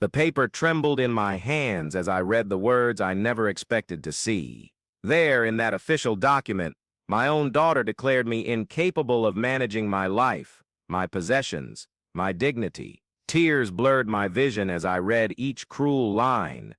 The paper trembled in my hands as I read the words I never expected to see. There, in that official document, my own daughter declared me incapable of managing my life, my possessions, my dignity. Tears blurred my vision as I read each cruel line.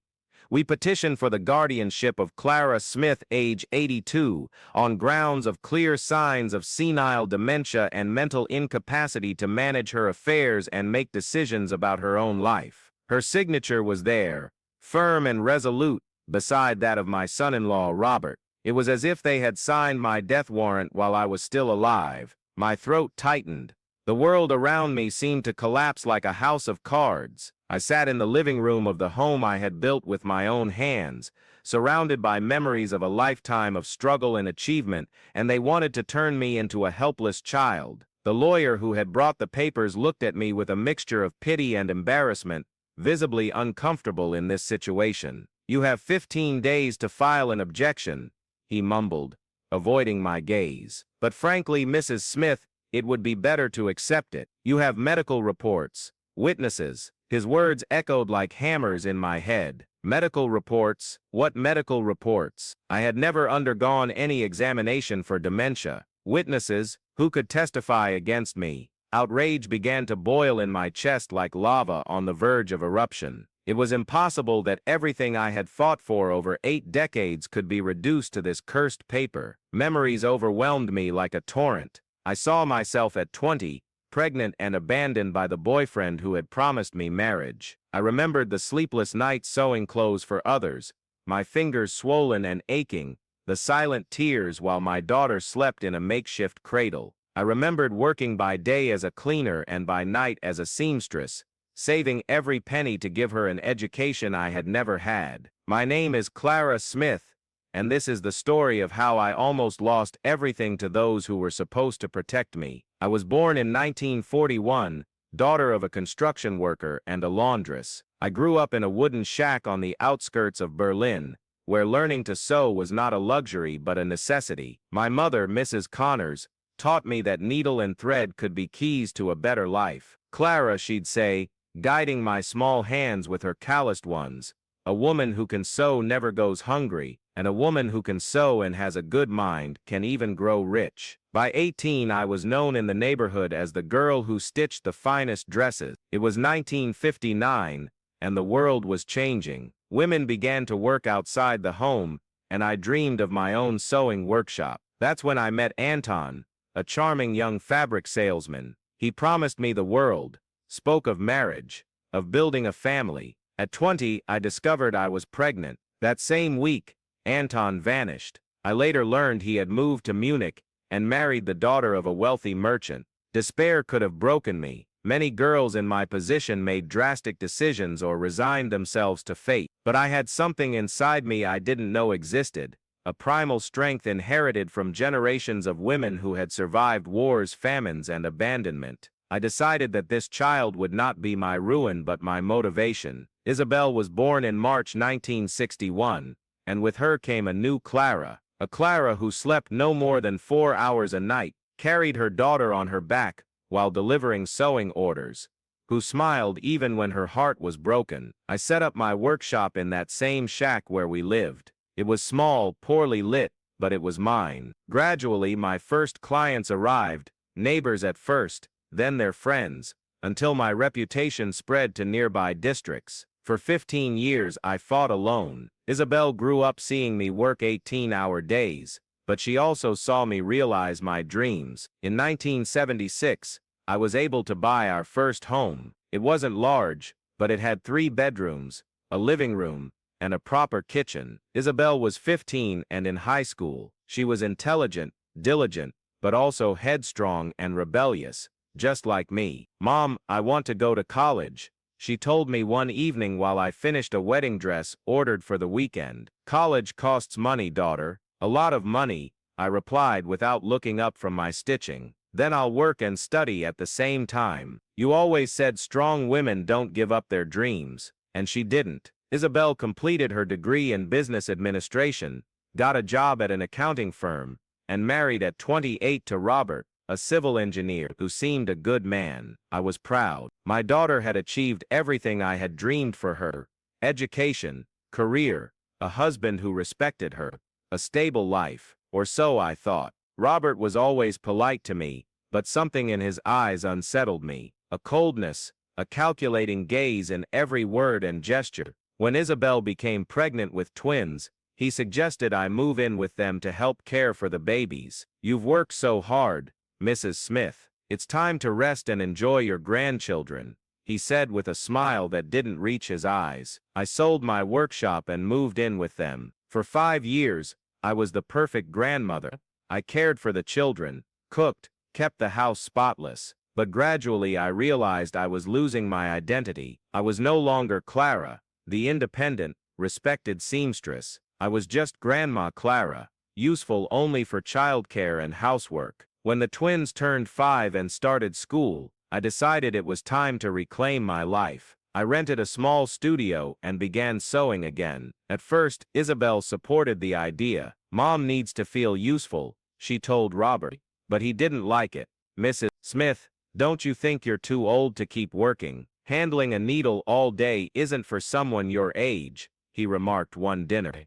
We petitioned for the guardianship of Clara Smith, age 82, on grounds of clear signs of senile dementia and mental incapacity to manage her affairs and make decisions about her own life. Her signature was there, firm and resolute, beside that of my son-in-law, Robert. It was as if they had signed my death warrant while I was still alive. My throat tightened. The world around me seemed to collapse like a house of cards. I sat in the living room of the home I had built with my own hands, surrounded by memories of a lifetime of struggle and achievement, and they wanted to turn me into a helpless child. The lawyer who had brought the papers looked at me with a mixture of pity and embarrassment, visibly uncomfortable in this situation. "You have 15 days to file an objection," he mumbled, avoiding my gaze. "But frankly, Mrs. Smith, it would be better to accept it. You have medical reports, witnesses." His words echoed like hammers in my head. Medical reports? What medical reports? I had never undergone any examination for dementia. Witnesses? Who could testify against me? Outrage began to boil in my chest like lava on the verge of eruption. It was impossible that everything I had fought for over 8 decades could be reduced to this cursed paper. Memories overwhelmed me like a torrent. I saw myself at 20, pregnant and abandoned by the boyfriend who had promised me marriage. I remembered the sleepless nights sewing clothes for others, my fingers swollen and aching, the silent tears while my daughter slept in a makeshift cradle. I remembered working by day as a cleaner and by night as a seamstress, saving every penny to give her an education I had never had. My name is Clara Smith, and this is the story of how I almost lost everything to those who were supposed to protect me. I was born in 1941, daughter of a construction worker and a laundress. I grew up in a wooden shack on the outskirts of Berlin, where learning to sew was not a luxury but a necessity. My mother, Mrs. Connors, taught me that needle and thread could be keys to a better life. "Clara," she'd say, guiding my small hands with her calloused ones, "a woman who can sew never goes hungry, and a woman who can sew and has a good mind can even grow rich." By 18, I was known in the neighborhood as the girl who stitched the finest dresses. It was 1959, and the world was changing. Women began to work outside the home, and I dreamed of my own sewing workshop. That's when I met Anton, a charming young fabric salesman. He promised me the world, spoke of marriage, of building a family. At 20, I discovered I was pregnant. That same week, Anton vanished. I later learned he had moved to Munich and married the daughter of a wealthy merchant. Despair could have broken me. Many girls in my position made drastic decisions or resigned themselves to fate. But I had something inside me I didn't know existed, a primal strength inherited from generations of women who had survived wars, famines, and abandonment. I decided that this child would not be my ruin but my motivation. Isabel was born in March 1961, and with her came a new Clara. A Clara who slept no more than 4 hours a night, carried her daughter on her back while delivering sewing orders, who smiled even when her heart was broken. I set up my workshop in that same shack where we lived. It was small, poorly lit, but it was mine. Gradually, my first clients arrived, neighbors at first, then their friends, until my reputation spread to nearby districts. For 15 years, I fought alone. Isabel grew up seeing me work 18-hour days, but she also saw me realize my dreams. In 1976, I was able to buy our first home. It wasn't large, but it had 3 bedrooms, a living room, and a proper kitchen. Isabel was 15 and in high school. She was intelligent, diligent, but also headstrong and rebellious, just like me. "Mom, I want to go to college," she told me one evening while I finished a wedding dress ordered for the weekend. "College costs money, daughter." "A lot of money," I replied without looking up from my stitching. "Then I'll work and study at the same time. You always said strong women don't give up their dreams." And she didn't. Isabel completed her degree in business administration, got a job at an accounting firm, and married at 28 to Robert, a civil engineer who seemed a good man. I was proud. My daughter had achieved everything I had dreamed for her: education, career, a husband who respected her, a stable life, or so I thought. Robert was always polite to me, but something in his eyes unsettled me, a coldness, a calculating gaze in every word and gesture. When Isabel became pregnant with twins, he suggested I move in with them to help care for the babies. "You've worked so hard, Mrs. Smith. It's time to rest and enjoy your grandchildren," he said with a smile that didn't reach his eyes. I sold my workshop and moved in with them. For 5 years, I was the perfect grandmother. I cared for the children, cooked, kept the house spotless. But gradually I realized I was losing my identity. I was no longer Clara, the independent, respected seamstress. I was just Grandma Clara, useful only for childcare and housework. When the twins turned 5 and started school, I decided it was time to reclaim my life. I rented a small studio and began sewing again. At first, Isabel supported the idea. "Mom needs to feel useful," she told Robert. But he didn't like it. "Mrs. Smith, don't you think you're too old to keep working? Handling a needle all day isn't for someone your age," he remarked one dinner.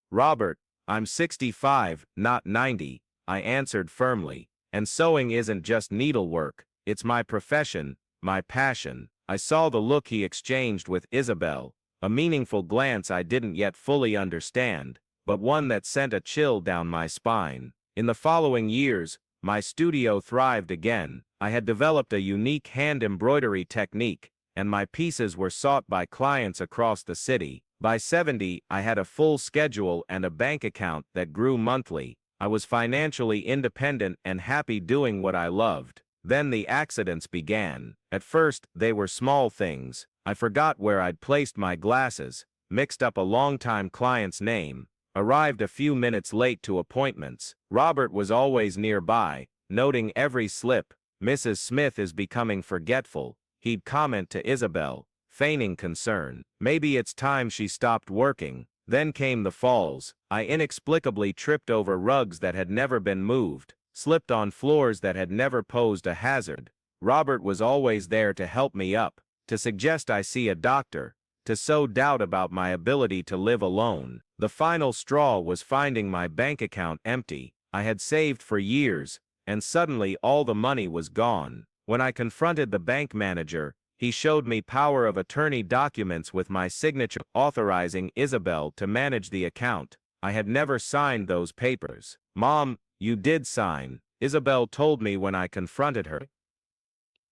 "Robert, I'm 65, not 90, I answered firmly. "And sewing isn't just needlework, it's my profession, my passion." I saw the look he exchanged with Isabel, a meaningful glance I didn't yet fully understand, but one that sent a chill down my spine. In the following years, my studio thrived again. I had developed a unique hand embroidery technique, and my pieces were sought by clients across the city. By 70, I had a full schedule and a bank account that grew monthly. I was financially independent and happy doing what I loved. Then the accidents began. At first, they were small things. I forgot where I'd placed my glasses, mixed up a longtime client's name, arrived a few minutes late to appointments. Robert was always nearby, noting every slip. "Mrs. Smith is becoming forgetful," he'd comment to Isabel, feigning concern. "Maybe it's time she stopped working." Then came the falls. I inexplicably tripped over rugs that had never been moved, slipped on floors that had never posed a hazard. Robert was always there to help me up, to suggest I see a doctor, to sow doubt about my ability to live alone. The final straw was finding my bank account empty. I had saved for years, and suddenly all the money was gone. When I confronted the bank manager, he showed me power of attorney documents with my signature authorizing Isabel to manage the account. I had never signed those papers. "Mom, you did sign," Isabel told me when I confronted her.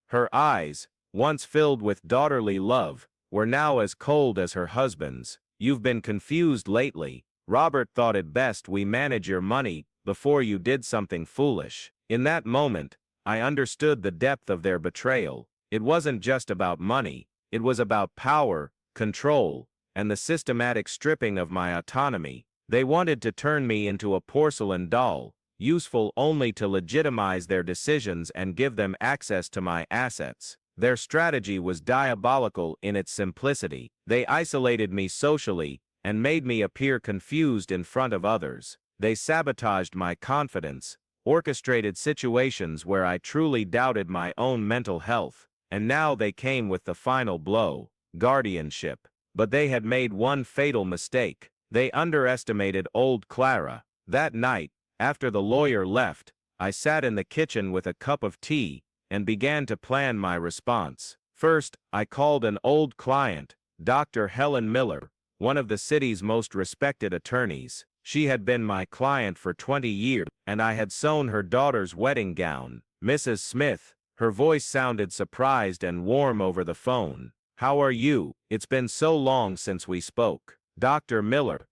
Her eyes, once filled with daughterly love, were now as cold as her husband's. "You've been confused lately. Robert thought it best we manage your money before you did something foolish." In that moment, I understood the depth of their betrayal. It wasn't just about money, it was about power, control, and the systematic stripping of my autonomy. They wanted to turn me into a porcelain doll, useful only to legitimize their decisions and give them access to my assets. Their strategy was diabolical in its simplicity. They isolated me socially and made me appear confused in front of others. They sabotaged my confidence, orchestrated situations where I truly doubted my own mental health, and now they came with the final blow: guardianship. But they had made one fatal mistake. They underestimated old Clara. That night, after the lawyer left, I sat in the kitchen with a cup of tea and began to plan my response. First, I called an old client, Dr. Helen Miller, one of the city's most respected attorneys. She had been my client for 20 years, and I had sewn her daughter's wedding gown. "Mrs. Smith," her voice sounded surprised and warm over the phone. "How are you? It's been so long since we spoke." "Dr. Miller,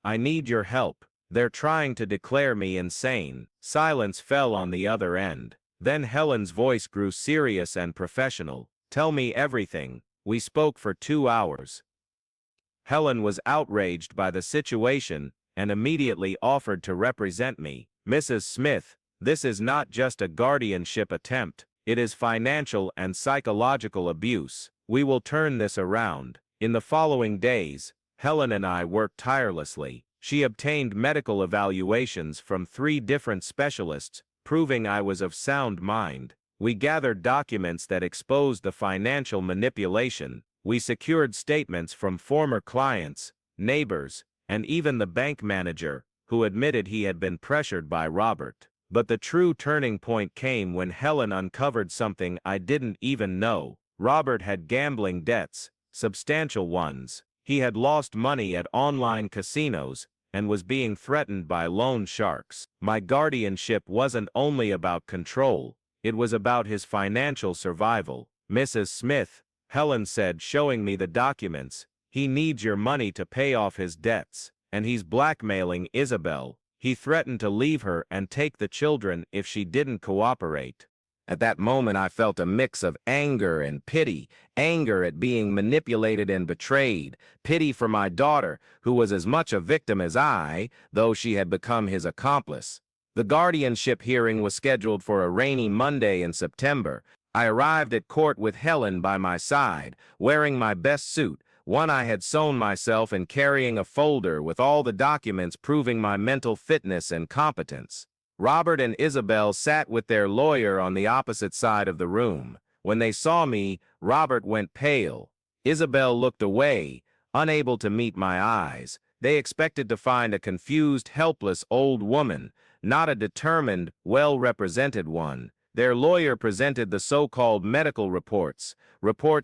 I need your help. They're trying to declare me insane." Silence fell on the other end. Then Helen's voice grew serious and professional. "Tell me everything." We spoke for 2 hours. Helen was outraged by the situation and immediately offered to represent me. "Mrs. Smith, this is not just a guardianship attempt. It is financial and psychological abuse. We will turn this around." In the following days, Helen and I worked tirelessly. She obtained medical evaluations from 3 different specialists, proving I was of sound mind. We gathered documents that exposed the financial manipulation. We secured statements from former clients, neighbors, and even the bank manager, who admitted he had been pressured by Robert. But the true turning point came when Helen uncovered something I didn't even know. Robert had gambling debts, substantial ones. He had lost money at online casinos and was being threatened by loan sharks. My guardianship wasn't only about control, it was about his financial survival. "Mrs. Smith," Helen said, showing me the documents, "he needs your money to pay off his debts, and he's blackmailing Isabel. He threatened to leave her and take the children if she didn't cooperate." At that moment I felt a mix of anger and pity, anger at being manipulated and betrayed, pity for my daughter, who was as much a victim as I, though she had become his accomplice. The guardianship hearing was scheduled for a rainy Monday in September. I arrived at court with Helen by my side, wearing my best suit, one I had sewn myself, and carrying a folder with all the documents proving my mental fitness and competence. Robert and Isabel sat with their lawyer on the opposite side of the room. When they saw me, Robert went pale. Isabel looked away, unable to meet my eyes. They expected to find a confused, helpless old woman, not a determined, well-represented one. Their lawyer presented the so-called medical reports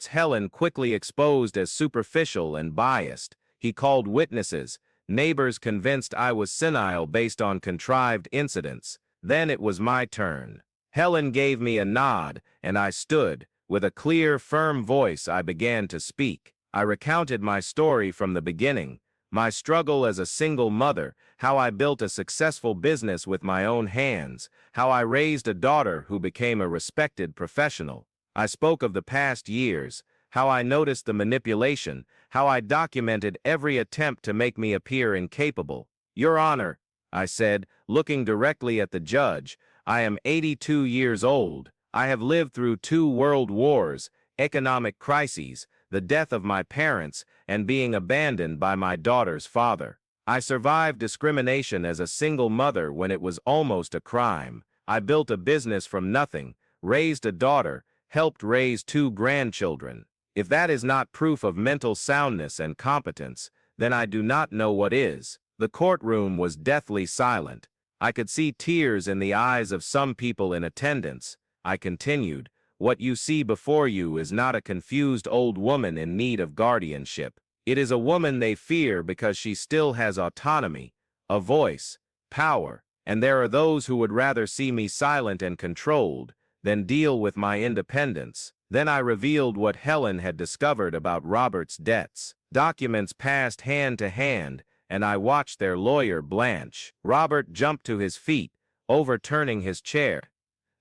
Helen quickly exposed as superficial and biased. He called witnesses, neighbors convinced I was senile based on contrived incidents. Then it was my turn. Helen gave me a nod, and I stood. With a clear, firm voice, I began to speak. I recounted my story from the beginning, my struggle as a single mother, how I built a successful business with my own hands, how I raised a daughter who became a respected professional. I spoke of the past years, how I noticed the manipulation, how I documented every attempt to make me appear incapable. "Your Honor," I said, looking directly at the judge, "I am 82 years old. I have lived through 2 world wars, economic crises, the death of my parents, and being abandoned by my daughter's father. I survived discrimination as a single mother when it was almost a crime. I built a business from nothing, raised a daughter, helped raise 2 grandchildren. If that is not proof of mental soundness and competence, then I do not know what is." The courtroom was deathly silent. I could see tears in the eyes of some people in attendance. I continued, "What you see before you is not a confused old woman in need of guardianship. It is a woman they fear because she still has autonomy, a voice, power, and there are those who would rather see me silent and controlled than deal with my independence." Then I revealed what Helen had discovered about Robert's debts. Documents passed hand to hand, and I watched their lawyer blanch. Robert jumped to his feet, overturning his chair.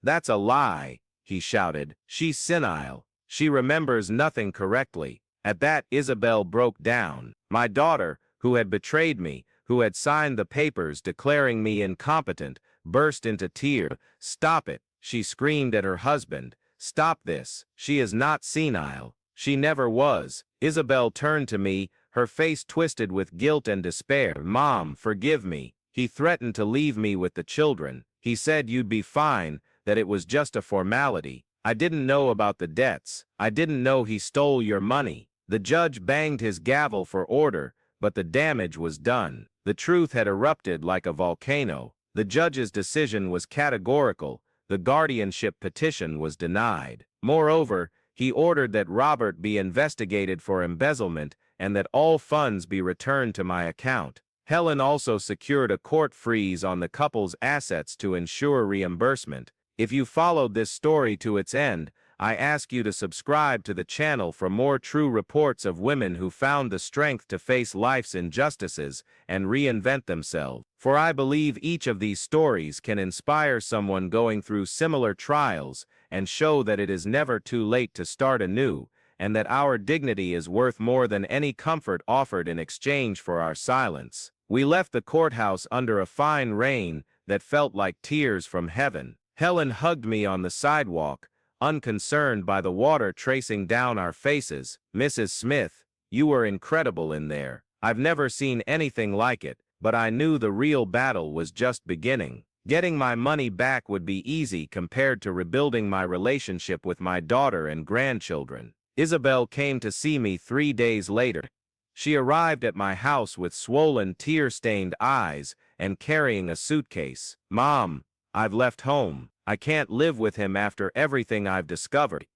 "That's a lie," he shouted. "She's senile. She remembers nothing correctly." At that, Isabel broke down. My daughter, who had betrayed me, who had signed the papers declaring me incompetent, burst into tears. "Stop it," she screamed at her husband. "Stop this. She is not senile. She never was." Isabel turned to me, her face twisted with guilt and despair. "Mom, forgive me. He threatened to leave me with the children. He said you'd be fine, that it was just a formality. I didn't know about the debts. I didn't know he stole your money." The judge banged his gavel for order, but the damage was done. The truth had erupted like a volcano. The judge's decision was categorical. The guardianship petition was denied. Moreover, he ordered that Robert be investigated for embezzlement and that all funds be returned to my account. Helen also secured a court freeze on the couple's assets to ensure reimbursement. If you followed this story to its end, I ask you to subscribe to the channel for more true reports of women who found the strength to face life's injustices and reinvent themselves. For I believe each of these stories can inspire someone going through similar trials and show that it is never too late to start anew, and that our dignity is worth more than any comfort offered in exchange for our silence. We left the courthouse under a fine rain that felt like tears from heaven. Helen hugged me on the sidewalk, unconcerned by the water tracing down our faces. "Mrs. Smith, you were incredible in there. I've never seen anything like it, but I knew the real battle was just beginning." Getting my money back would be easy compared to rebuilding my relationship with my daughter and grandchildren. Isabel came to see me 3 days later. She arrived at my house with swollen, tear-stained eyes and carrying a suitcase. "Mom, I've left home. I can't live with him after everything I've discovered."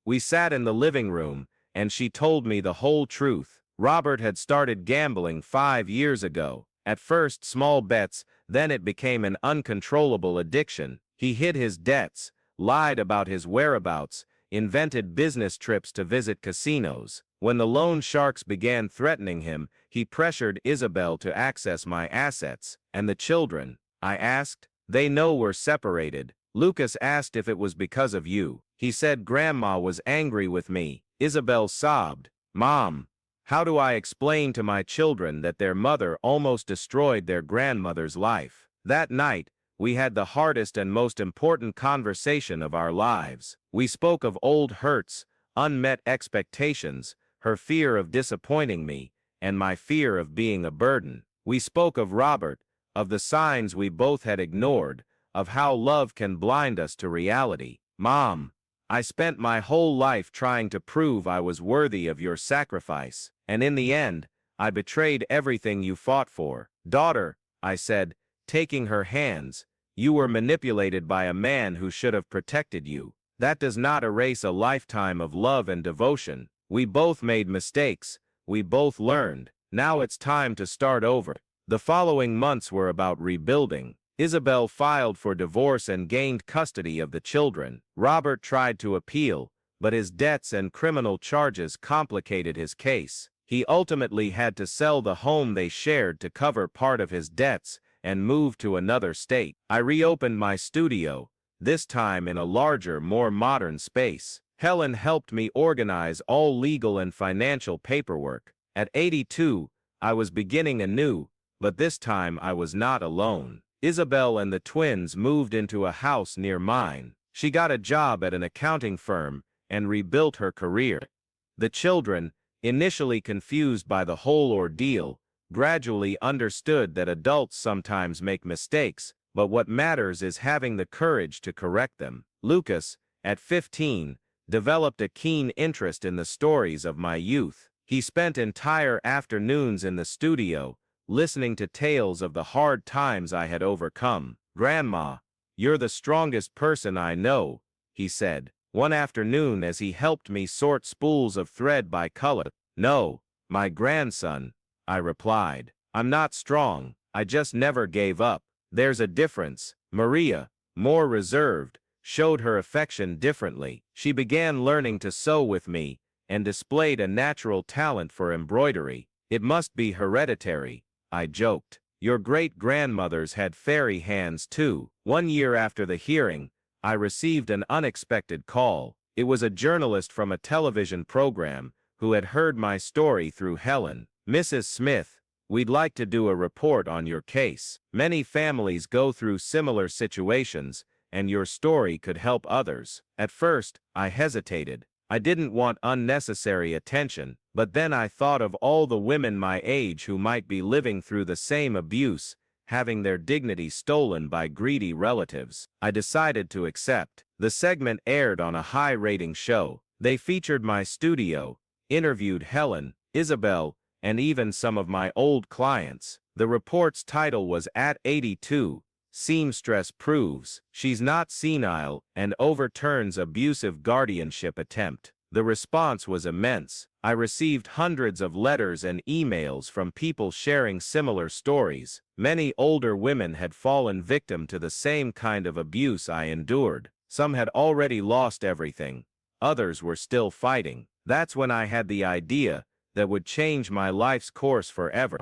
We sat in the living room, and she told me the whole truth. Robert had started gambling 5 years ago. At first small bets, then it became an uncontrollable addiction. He hid his debts, lied about his whereabouts, invented business trips to visit casinos. When the loan sharks began threatening him, he pressured Isabel to access my assets. "And the children?" I asked. "They know we're separated. Lucas asked if it was because of you. He said Grandma was angry with me." Isabel sobbed. "Mom, how do I explain to my children that their mother almost destroyed their grandmother's life?" That night, we had the hardest and most important conversation of our lives. We spoke of old hurts, unmet expectations, her fear of disappointing me, and my fear of being a burden. We spoke of Robert, of the signs we both had ignored, of how love can blind us to reality. "Mom, I spent my whole life trying to prove I was worthy of your sacrifice, and in the end, I betrayed everything you fought for." "Daughter," I said, taking her hands, "you were manipulated by a man who should have protected you. That does not erase a lifetime of love and devotion. We both made mistakes. We both learned. Now it's time to start over." The following months were about rebuilding. Isabel filed for divorce and gained custody of the children. Robert tried to appeal, but his debts and criminal charges complicated his case. He ultimately had to sell the home they shared to cover part of his debts and move to another state. I reopened my studio, this time in a larger, more modern space. Helen helped me organize all legal and financial paperwork. At 82, I was beginning anew, but this time I was not alone. Isabel and the twins moved into a house near mine. She got a job at an accounting firm and rebuilt her career. The children, initially confused by the whole ordeal, gradually understood that adults sometimes make mistakes, but what matters is having the courage to correct them. Lucas, at 15, developed a keen interest in the stories of my youth. He spent entire afternoons in the studio, listening to tales of the hard times I had overcome. "Grandma, you're the strongest person I know," he said, one afternoon as he helped me sort spools of thread by color. "No, my grandson," I replied. "I'm not strong, I just never gave up." There's a difference. Maria, more reserved, showed her affection differently. She began learning to sew with me and displayed a natural talent for embroidery. "It must be hereditary," I joked. "Your great-grandmothers had fairy hands too." 1 year after the hearing, I received an unexpected call. It was a journalist from a television program who had heard my story through Helen. "Mrs. Smith, we'd like to do a report on your case. Many families go through similar situations, and your story could help others." At first, I hesitated. I didn't want unnecessary attention, but then I thought of all the women my age who might be living through the same abuse, having their dignity stolen by greedy relatives. I decided to accept. The segment aired on a high-rating show. They featured my studio, interviewed Helen, Isabel, and even some of my old clients. The report's title was "At 82, Seamstress Proves She's Not Senile and Overturns Abusive Guardianship Attempt." The response was immense. I received hundreds of letters and emails from people sharing similar stories. Many older women had fallen victim to the same kind of abuse I endured. Some had already lost everything. Others were still fighting. That's when I had the idea that would change my life's course forever.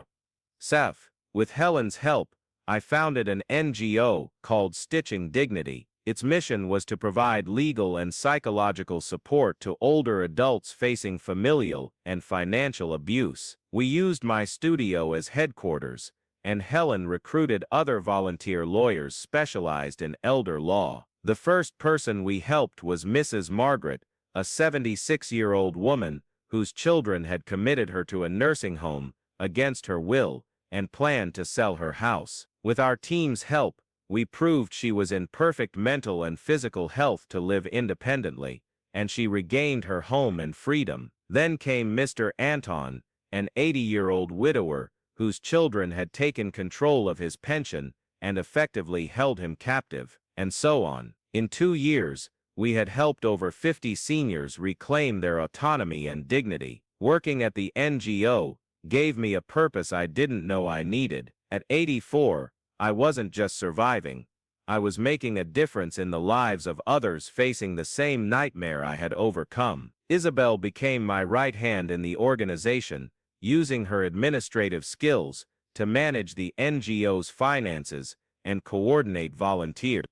With Helen's help, I founded an NGO called Stitching Dignity. Its mission was to provide legal and psychological support to older adults facing familial and financial abuse. We used my studio as headquarters, and Helen recruited other volunteer lawyers specialized in elder law. The first person we helped was Mrs. Margaret, a 76-year-old woman whose children had committed her to a nursing home against her will and planned to sell her house. With our team's help, We proved she was in perfect mental and physical health to live independently, and she regained her home and freedom. Then came Mr. Anton, an 80-year-old widower whose children had taken control of his pension and effectively held him captive, and so on. In 2 years, we had helped over 50 seniors reclaim their autonomy and dignity. Working at the NGO gave me a purpose I didn't know I needed. At 84, I wasn't just surviving. I was making a difference in the lives of others facing the same nightmare I had overcome. Isabel became my right hand in the organization, using her administrative skills to manage the NGO's finances and coordinate volunteers.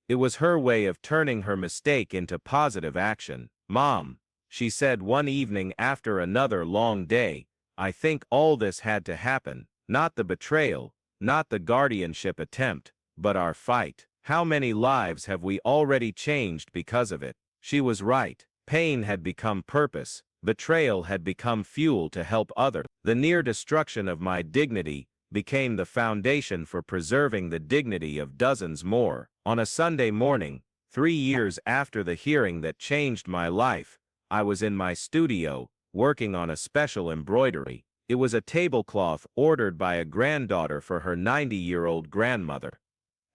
It was her way of turning her mistake into positive action. "Mom," she said one evening after another long day, "I think all this had to happen. Not the betrayal, not the guardianship attempt, but our fight. How many lives have we already changed because of it?" She was right. Pain had become purpose. Betrayal had become fuel to help others. The near destruction of my dignity became the foundation for preserving the dignity of dozens more. On a Sunday morning, 3 years after the hearing that changed my life, I was in my studio, working on a special embroidery. It was a tablecloth ordered by a granddaughter for her 90-year-old grandmother.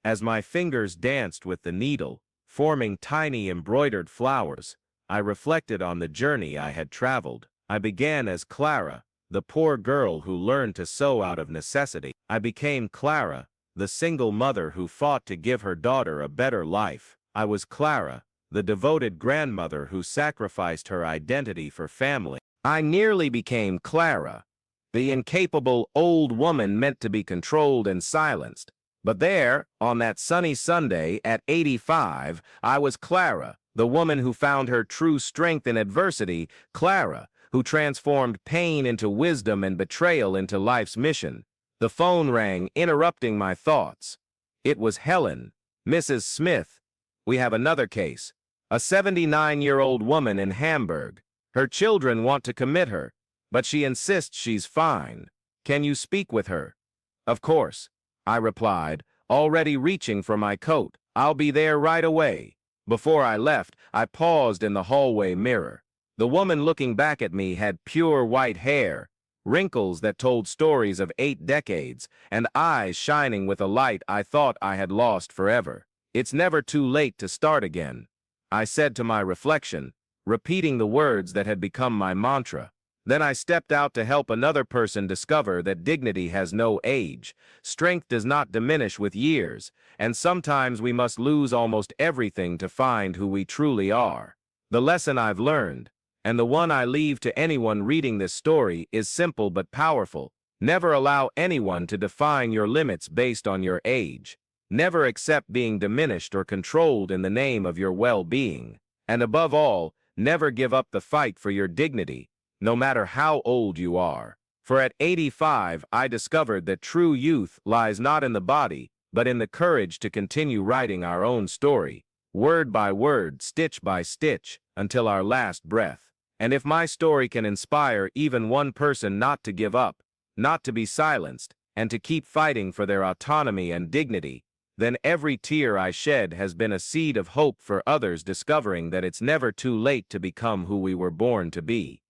As my fingers danced with the needle, forming tiny embroidered flowers, I reflected on the journey I had traveled. I began as Clara, the poor girl who learned to sew out of necessity. I became Clara, the single mother who fought to give her daughter a better life. I was Clara, the devoted grandmother who sacrificed her identity for family. I nearly became Clara, the incapable old woman meant to be controlled and silenced. But there, on that sunny Sunday at 85, I was Clara, the woman who found her true strength in adversity, Clara, who transformed pain into wisdom and betrayal into life's mission. The phone rang, interrupting my thoughts. It was Helen, Mrs. Smith. "We have another case. A 79-year-old woman in Hamburg. Her children want to commit her, but she insists she's fine. Can you speak with her?" "Of course," I replied, already reaching for my coat. "I'll be there right away." Before I left, I paused in the hallway mirror. The woman looking back at me had pure white hair, wrinkles that told stories of 8 decades, and eyes shining with a light I thought I had lost forever. "It's never too late to start again," I said to my reflection, repeating the words that had become my mantra. Then I stepped out to help another person discover that dignity has no age. Strength does not diminish with years, and sometimes we must lose almost everything to find who we truly are. The lesson I've learned, and the one I leave to anyone reading this story, is simple but powerful. Never allow anyone to define your limits based on your age. Never accept being diminished or controlled in the name of your well-being. And above all, never give up the fight for your dignity, no matter how old you are. For at 85, I discovered that true youth lies not in the body, but in the courage to continue writing our own story, word by word, stitch by stitch, until our last breath. And if my story can inspire even one person not to give up, not to be silenced, and to keep fighting for their autonomy and dignity, then every tear I shed has been a seed of hope for others discovering that it's never too late to become who we were born to be.